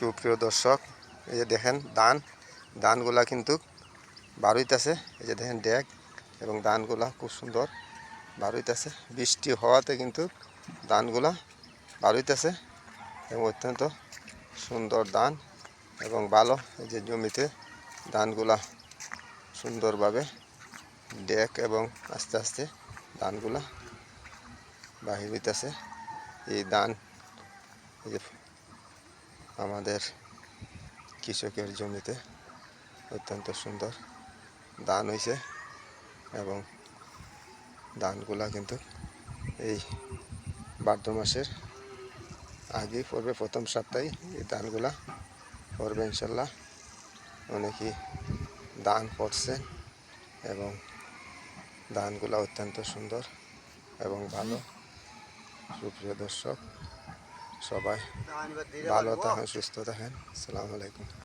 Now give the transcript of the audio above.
সুপ্রিয় দর্শক, এই যে দেখেন ধানগুলা কিন্তু বার হইতাছে। এই যে দেখেন ডেক এবং ধানগুলা খুব সুন্দর বার হইতাছে। বৃষ্টি হওয়াতে কিন্তু ধানগুলা বার হইতাছে এবং অত্যন্ত সুন্দর ধান এবং ভালো। এই যে জমিতে ধানগুলা সুন্দরভাবে ডেক এবং আস্তে আস্তে ধানগুলা বাহির হইতাছে। এই ধান এই যে আমাদের কৃষকের জমিতে অত্যন্ত সুন্দর ধান হয়েছে এবং ধানগুলা কিন্তু এই ভাদ্র মাসের আগেই পড়বে, প্রথম সপ্তাহে এই ধানগুলা পড়বে ইনশাল্লাহ। অনেকেই ধান পড়ছে এবং ধানগুলা অত্যন্ত সুন্দর এবং ভালো। সুপ্রিয় দর্শক, সবাই ভালো থাকেন, সুস্থ থাকেন। আসসালামু আলাইকুম।